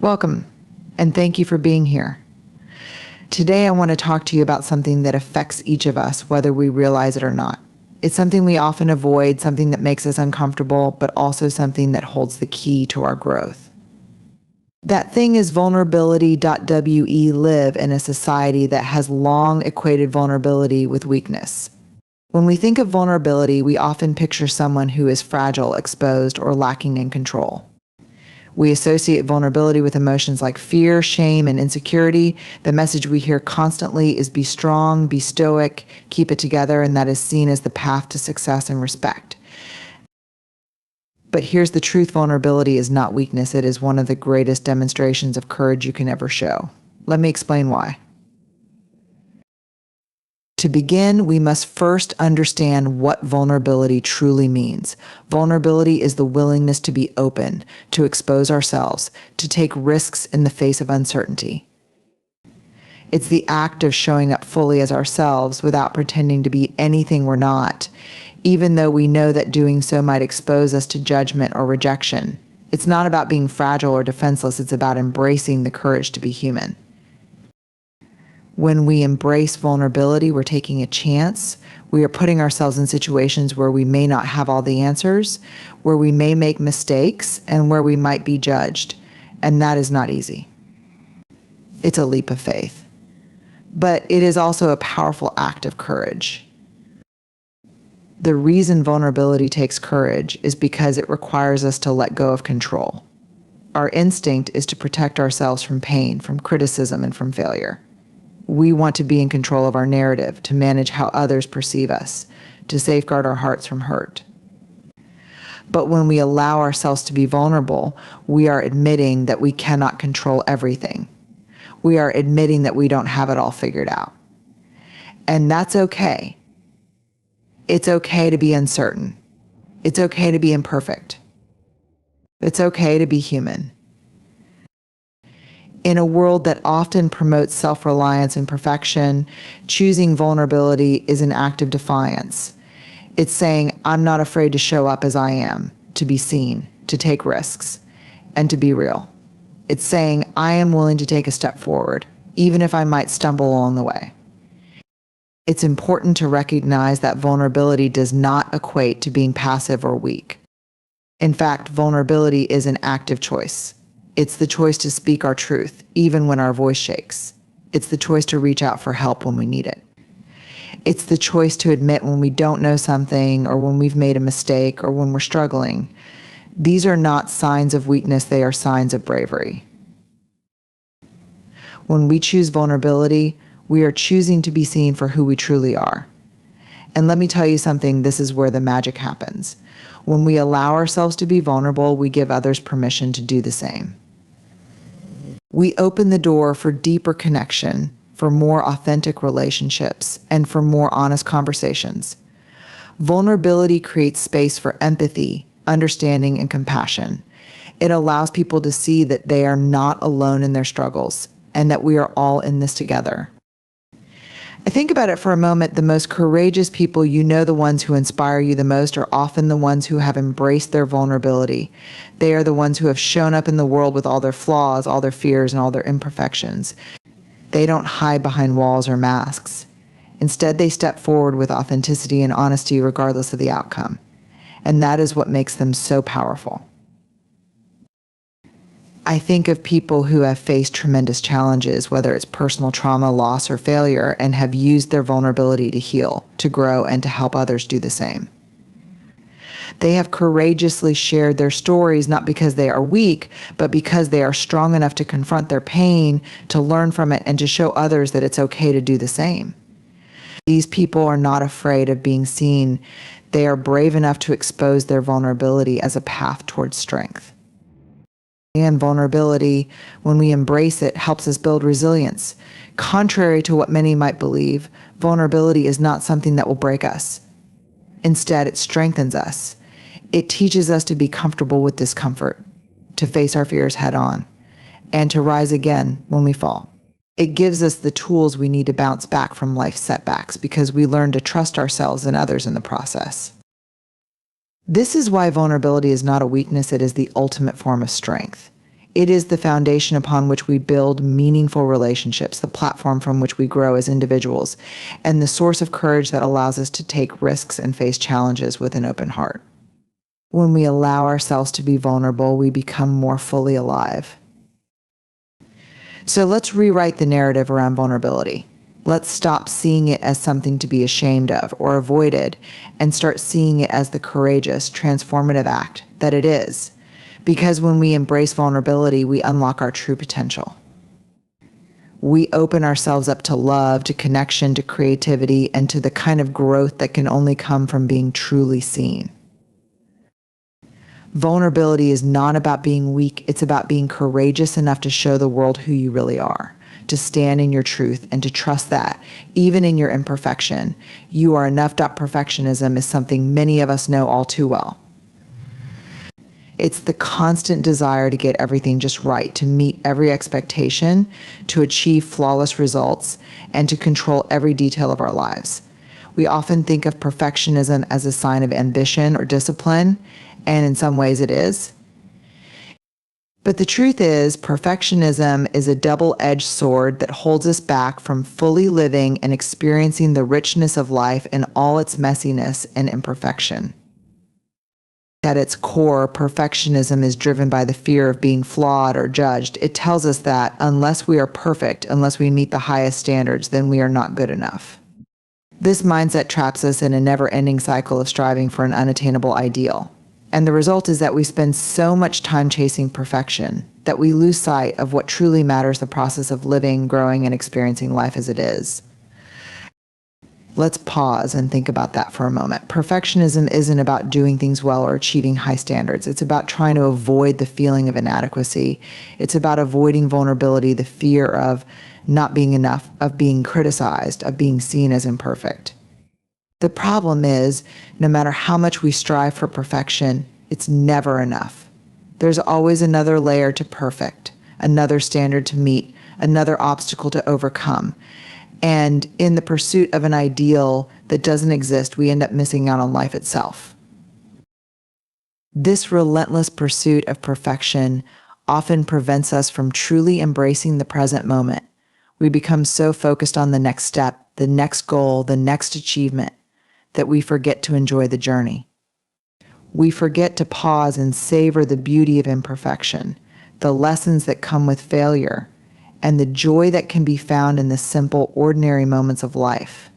Welcome, and thank you for being here. Today, I want to talk to you about something that affects each of us, whether we realize it or not. It's something we often avoid, something that makes us uncomfortable, but also something that holds the key to our growth. That thing is vulnerability. We live in a society that has long equated vulnerability with weakness. When we think of vulnerability, we often picture someone who is fragile, exposed, or lacking in control. We associate vulnerability with emotions like fear, shame, and insecurity. The message we hear constantly is be strong, be stoic, keep it together, and that is seen as the path to success and respect. But here's the truth: vulnerability is not weakness. It is one of the greatest demonstrations of courage you can ever show. Let me explain why. To begin, we must first understand what vulnerability truly means. Vulnerability is the willingness to be open, to expose ourselves, to take risks in the face of uncertainty. It's the act of showing up fully as ourselves without pretending to be anything we're not, even though we know that doing so might expose us to judgment or rejection. It's not about being fragile or defenseless. It's about embracing the courage to be human. When we embrace vulnerability, we're taking a chance. We are putting ourselves in situations where we may not have all the answers, where we may make mistakes, and where we might be judged. And that is not easy. It's a leap of faith. But it is also a powerful act of courage. The reason vulnerability takes courage is because it requires us to let go of control. Our instinct is to protect ourselves from pain, from criticism, and from failure. We want to be in control of our narrative, to manage how others perceive us, to safeguard our hearts from hurt. But when we allow ourselves to be vulnerable, we are admitting that we cannot control everything. We are admitting that we don't have it all figured out. And that's okay. It's okay to be uncertain. It's okay to be imperfect. It's okay to be human. In a world that often promotes self-reliance and perfection, choosing vulnerability is an act of defiance. It's saying, I'm not afraid to show up as I am, to be seen, to take risks, and to be real. It's saying, I am willing to take a step forward, even if I might stumble along the way. It's important to recognize that vulnerability does not equate to being passive or weak. In fact, vulnerability is an active choice. It's the choice to speak our truth, even when our voice shakes. It's the choice to reach out for help when we need it. It's the choice to admit when we don't know something, or when we've made a mistake, or when we're struggling. These are not signs of weakness, they are signs of bravery. When we choose vulnerability, we are choosing to be seen for who we truly are. And let me tell you something, this is where the magic happens. When we allow ourselves to be vulnerable, we give others permission to do the same. We open the door for deeper connection, for more authentic relationships, and for more honest conversations. Vulnerability creates space for empathy, understanding, and compassion. It allows people to see that they are not alone in their struggles, and that we are all in this together. I think about it for a moment. The most courageous people, the ones who inspire you the most, are often the ones who have embraced their vulnerability. They are the ones who have shown up in the world with all their flaws, all their fears, and all their imperfections. They don't hide behind walls or masks. Instead, they step forward with authenticity and honesty regardless of the outcome. And that is what makes them so powerful. I think of people who have faced tremendous challenges, whether it's personal trauma, loss, or failure, and have used their vulnerability to heal, to grow, and to help others do the same. They have courageously shared their stories, not because they are weak, but because they are strong enough to confront their pain, to learn from it, and to show others that it's okay to do the same. These people are not afraid of being seen. They are brave enough to expose their vulnerability as a path towards strength. And vulnerability, when we embrace it, helps us build resilience. Contrary to what many might believe, vulnerability is not something that will break us. Instead, it strengthens us. It teaches us to be comfortable with discomfort, to face our fears head on, and to rise again when we fall. It gives us the tools we need to bounce back from life's setbacks, because we learn to trust ourselves and others in the process. This is why vulnerability is not a weakness, it is the ultimate form of strength. It is the foundation upon which we build meaningful relationships, the platform from which we grow as individuals, and the source of courage that allows us to take risks and face challenges with an open heart. When we allow ourselves to be vulnerable, we become more fully alive. So let's rewrite the narrative around vulnerability. Let's stop seeing it as something to be ashamed of or avoided and start seeing it as the courageous, transformative act that it is. Because when we embrace vulnerability, we unlock our true potential. We open ourselves up to love, to connection, to creativity, and to the kind of growth that can only come from being truly seen. Vulnerability is not about being weak. It's about being courageous enough to show the world who you really are, to stand in your truth and to trust that, even in your imperfection, you are enough. Perfectionism is something many of us know all too well. It's the constant desire to get everything just right, to meet every expectation, to achieve flawless results, and to control every detail of our lives. We often think of perfectionism as a sign of ambition or discipline, and in some ways it is. But the truth is, perfectionism is a double-edged sword that holds us back from fully living and experiencing the richness of life in all its messiness and imperfection. At its core, perfectionism is driven by the fear of being flawed or judged. It tells us that unless we are perfect, unless we meet the highest standards, then we are not good enough. This mindset traps us in a never-ending cycle of striving for an unattainable ideal. And the result is that we spend so much time chasing perfection that we lose sight of what truly matters, the process of living, growing, and experiencing life as it is. Let's pause and think about that for a moment. Perfectionism isn't about doing things well or achieving high standards. It's about trying to avoid the feeling of inadequacy. It's about avoiding vulnerability, the fear of not being enough, of being criticized, of being seen as imperfect. The problem is, no matter how much we strive for perfection, it's never enough. There's always another layer to perfect, another standard to meet, another obstacle to overcome. And in the pursuit of an ideal that doesn't exist, we end up missing out on life itself. This relentless pursuit of perfection often prevents us from truly embracing the present moment. We become so focused on the next step, the next goal, the next achievement, that we forget to enjoy the journey. We forget to pause and savor the beauty of imperfection, the lessons that come with failure, and the joy that can be found in the simple, ordinary moments of life.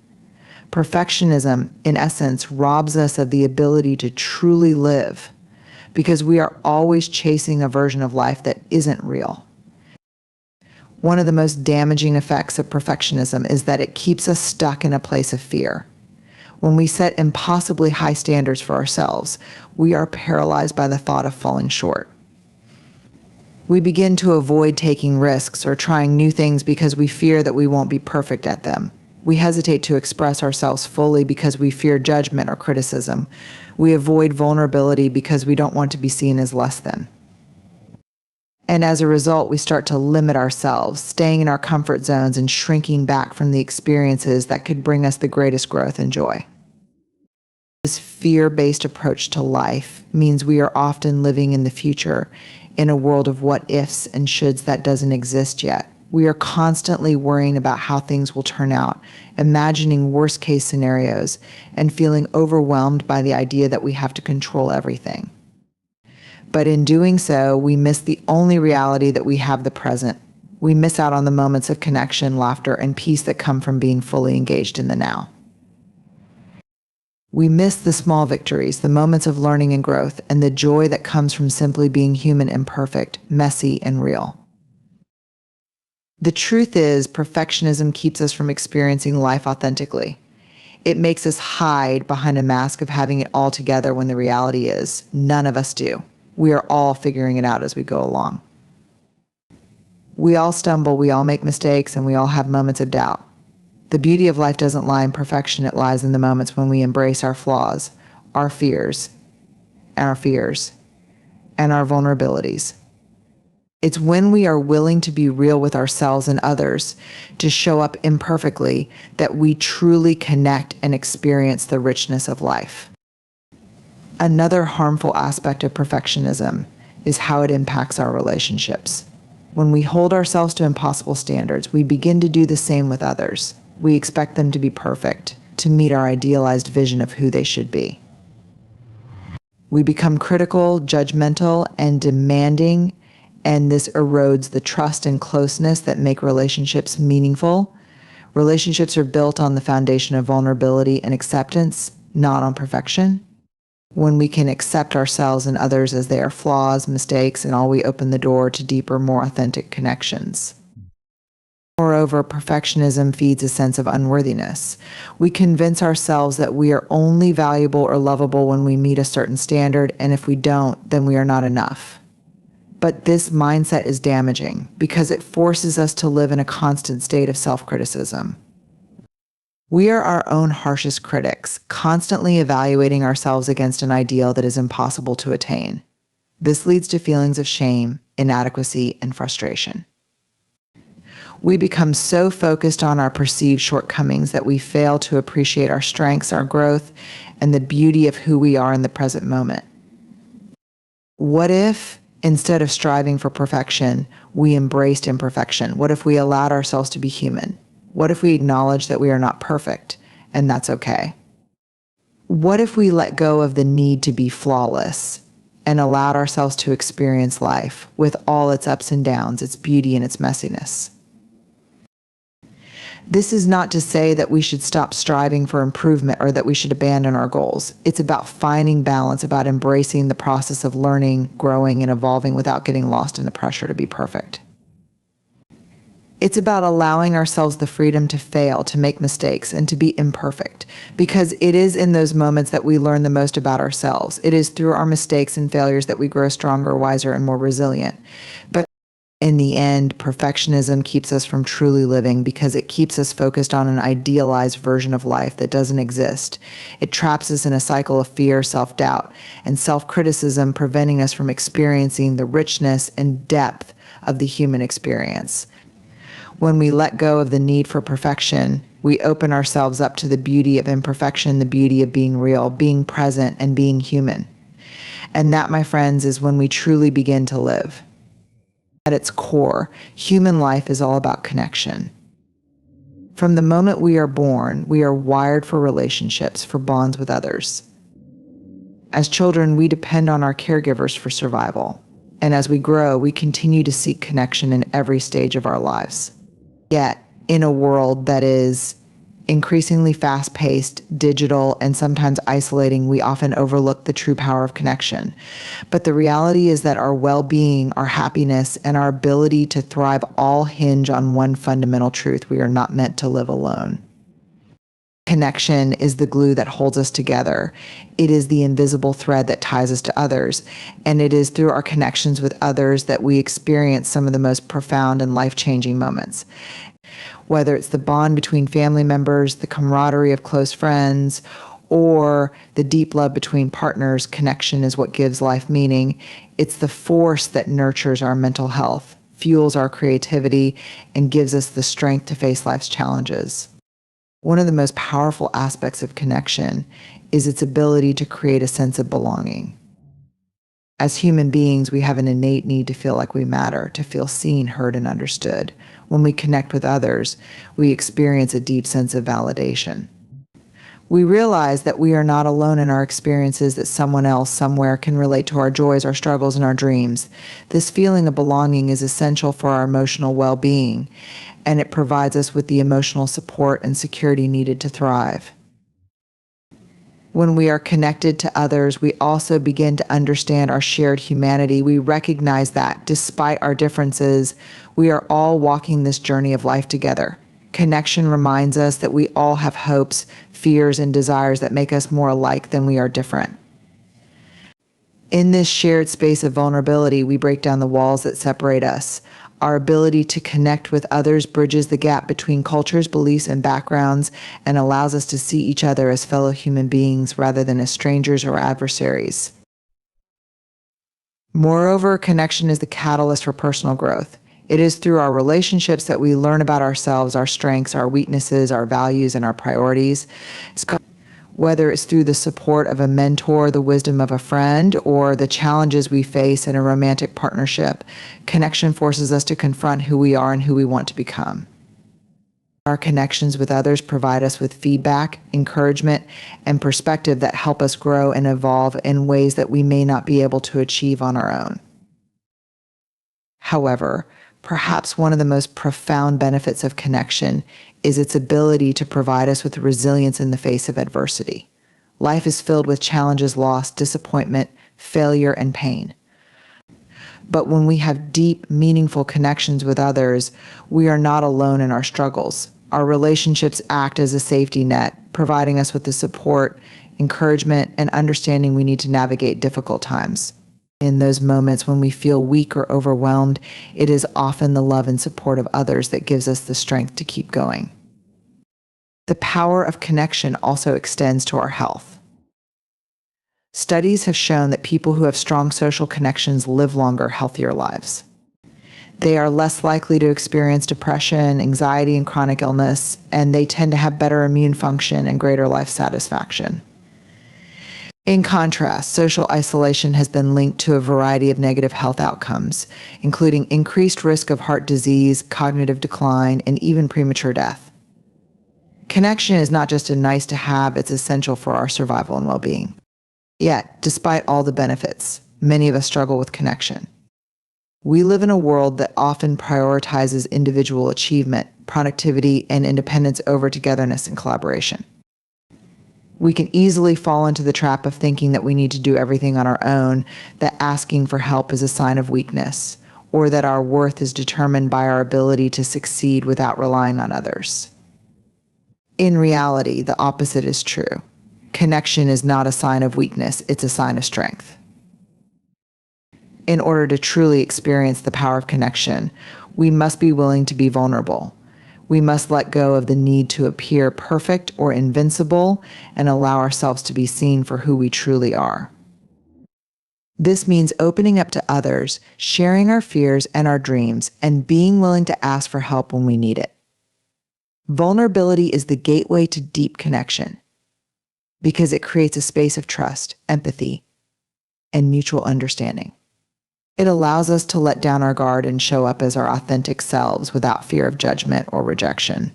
Perfectionism, in essence, robs us of the ability to truly live because we are always chasing a version of life that isn't real. One of the most damaging effects of perfectionism is that it keeps us stuck in a place of fear. When we set impossibly high standards for ourselves, we are paralyzed by the thought of falling short. We begin to avoid taking risks or trying new things because we fear that we won't be perfect at them. We hesitate to express ourselves fully because we fear judgment or criticism. We avoid vulnerability because we don't want to be seen as less than. And as a result, we start to limit ourselves, staying in our comfort zones and shrinking back from the experiences that could bring us the greatest growth and joy. This fear-based approach to life means we are often living in the future in a world of what-ifs and shoulds that doesn't exist yet. We are constantly worrying about how things will turn out, imagining worst-case scenarios, and feeling overwhelmed by the idea that we have to control everything. But in doing so, we miss the only reality that we have, the present. We miss out on the moments of connection, laughter, and peace that come from being fully engaged in the now. We miss the small victories, the moments of learning and growth, and the joy that comes from simply being human, imperfect, messy, and real. The truth is, perfectionism keeps us from experiencing life authentically. It makes us hide behind a mask of having it all together when the reality is, none of us do. We are all figuring it out as we go along. We all stumble, we all make mistakes, and we all have moments of doubt. The beauty of life doesn't lie in perfection, it lies in the moments when we embrace our flaws, our fears, and our vulnerabilities. It's when we are willing to be real with ourselves and others, to show up imperfectly, that we truly connect and experience the richness of life. Another harmful aspect of perfectionism is how it impacts our relationships. When we hold ourselves to impossible standards, we begin to do the same with others. We expect them to be perfect, to meet our idealized vision of who they should be. We become critical, judgmental, and demanding, and this erodes the trust and closeness that make relationships meaningful. Relationships are built on the foundation of vulnerability and acceptance, not on perfection. When we can accept ourselves and others as they are flaws, mistakes, and all, we open the door to deeper, more authentic connections. Moreover, perfectionism feeds a sense of unworthiness. We convince ourselves that we are only valuable or lovable when we meet a certain standard, and if we don't, then we are not enough. But this mindset is damaging because it forces us to live in a constant state of self-criticism. We are our own harshest critics, constantly evaluating ourselves against an ideal that is impossible to attain. This leads to feelings of shame, inadequacy, and frustration. We become so focused on our perceived shortcomings that we fail to appreciate our strengths, our growth, and the beauty of who we are in the present moment. What if, instead of striving for perfection, we embraced imperfection? What if we allowed ourselves to be human? What if we acknowledge that we are not perfect, and that's okay? What if we let go of the need to be flawless and allowed ourselves to experience life with all its ups and downs, its beauty and its messiness? This is not to say that we should stop striving for improvement or that we should abandon our goals. It's about finding balance, about embracing the process of learning, growing, and evolving without getting lost in the pressure to be perfect. It's about allowing ourselves the freedom to fail, to make mistakes, and to be imperfect, because it is in those moments that we learn the most about ourselves. It is through our mistakes and failures that we grow stronger, wiser, and more resilient. But in the end, perfectionism keeps us from truly living because it keeps us focused on an idealized version of life that doesn't exist. It traps us in a cycle of fear, self-doubt, and self-criticism, preventing us from experiencing the richness and depth of the human experience. When we let go of the need for perfection, we open ourselves up to the beauty of imperfection, the beauty of being real, being present, and being human. And that, my friends, is when we truly begin to live. At its core, human life is all about connection. From the moment we are born, we are wired for relationships, for bonds with others. As children, we depend on our caregivers for survival. And as we grow, we continue to seek connection in every stage of our lives. Yet, in a world that is increasingly fast-paced, digital, and sometimes isolating, we often overlook the true power of connection. But the reality is that our well-being, our happiness, and our ability to thrive all hinge on one fundamental truth: we are not meant to live alone. Connection is the glue that holds us together. It is the invisible thread that ties us to others. And it is through our connections with others that we experience some of the most profound and life-changing moments. Whether it's the bond between family members, the camaraderie of close friends, or the deep love between partners, connection is what gives life meaning. It's the force that nurtures our mental health, fuels our creativity, and gives us the strength to face life's challenges. One of the most powerful aspects of connection is its ability to create a sense of belonging. As human beings, we have an innate need to feel like we matter, to feel seen, heard, and understood. When we connect with others, we experience a deep sense of validation. We realize that we are not alone in our experiences, that someone else somewhere can relate to our joys, our struggles, and our dreams. This feeling of belonging is essential for our emotional well-being, and it provides us with the emotional support and security needed to thrive. When we are connected to others, we also begin to understand our shared humanity. We recognize that, despite our differences, we are all walking this journey of life together. Connection reminds us that we all have hopes, fears, and desires that make us more alike than we are different. In this shared space of vulnerability, we break down the walls that separate us. Our ability to connect with others bridges the gap between cultures, beliefs, and backgrounds, and allows us to see each other as fellow human beings rather than as strangers or adversaries. Moreover, connection is the catalyst for personal growth. It is through our relationships that we learn about ourselves, our strengths, our weaknesses, our values, and our priorities. Whether it's through the support of a mentor, the wisdom of a friend, or the challenges we face in a romantic partnership, connection forces us to confront who we are and who we want to become. Our connections with others provide us with feedback, encouragement, and perspective that help us grow and evolve in ways that we may not be able to achieve on our own. However, perhaps one of the most profound benefits of connection is its ability to provide us with resilience in the face of adversity. Life is filled with challenges, loss, disappointment, failure, and pain. But when we have deep, meaningful connections with others, we are not alone in our struggles. Our relationships act as a safety net, providing us with the support, encouragement, and understanding we need to navigate difficult times. In those moments when we feel weak or overwhelmed, it is often the love and support of others that gives us the strength to keep going. The power of connection also extends to our health. Studies have shown that people who have strong social connections live longer, healthier lives. They are less likely to experience depression, anxiety, and chronic illness, and they tend to have better immune function and greater life satisfaction. In contrast, social isolation has been linked to a variety of negative health outcomes, including increased risk of heart disease, cognitive decline, and even premature death. Connection is not just a nice to have, it's essential for our survival and well-being. Yet, despite all the benefits, many of us struggle with connection. We live in a world that often prioritizes individual achievement, productivity, and independence over togetherness and collaboration. We can easily fall into the trap of thinking that we need to do everything on our own, that asking for help is a sign of weakness, or that our worth is determined by our ability to succeed without relying on others. In reality, the opposite is true. Connection is not a sign of weakness, it's a sign of strength. In order to truly experience the power of connection, we must be willing to be vulnerable. We must let go of the need to appear perfect or invincible and allow ourselves to be seen for who we truly are. This means opening up to others, sharing our fears and our dreams, and being willing to ask for help when we need it. Vulnerability is the gateway to deep connection because it creates a space of trust, empathy, and mutual understanding. It allows us to let down our guard and show up as our authentic selves without fear of judgment or rejection.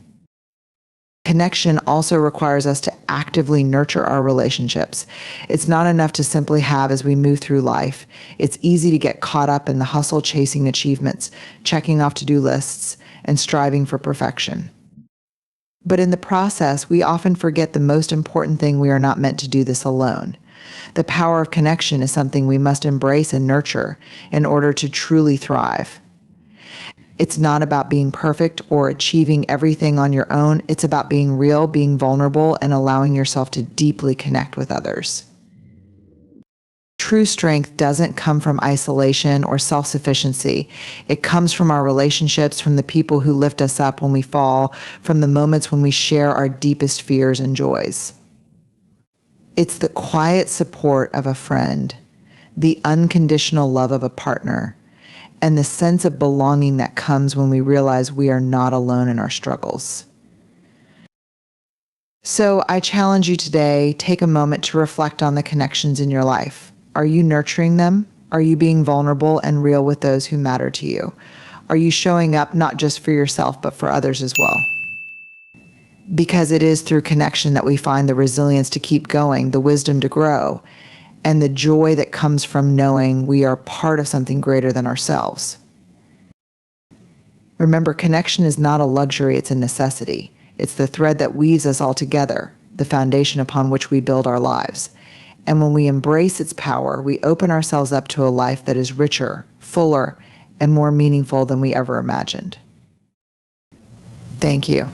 Connection also requires us to actively nurture our relationships. It's not enough to simply have as we move through life. It's easy to get caught up in the hustle chasing achievements, checking off to-do lists, and striving for perfection. But in the process, we often forget the most important thing: we are not meant to do this alone. The power of connection is something we must embrace and nurture in order to truly thrive. It's not about being perfect or achieving everything on your own. It's about being real, being vulnerable, and allowing yourself to deeply connect with others. True strength doesn't come from isolation or self-sufficiency. It comes from our relationships, from the people who lift us up when we fall, from the moments when we share our deepest fears and joys. It's the quiet support of a friend, the unconditional love of a partner, and the sense of belonging that comes when we realize we are not alone in our struggles. So I challenge you today, take a moment to reflect on the connections in your life. Are you nurturing them? Are you being vulnerable and real with those who matter to you? Are you showing up not just for yourself, but for others as well? Because it is through connection that we find the resilience to keep going, the wisdom to grow, and the joy that comes from knowing we are part of something greater than ourselves. Remember, connection is not a luxury, it's a necessity. It's the thread that weaves us all together, the foundation upon which we build our lives. And when we embrace its power, we open ourselves up to a life that is richer, fuller, and more meaningful than we ever imagined. Thank you.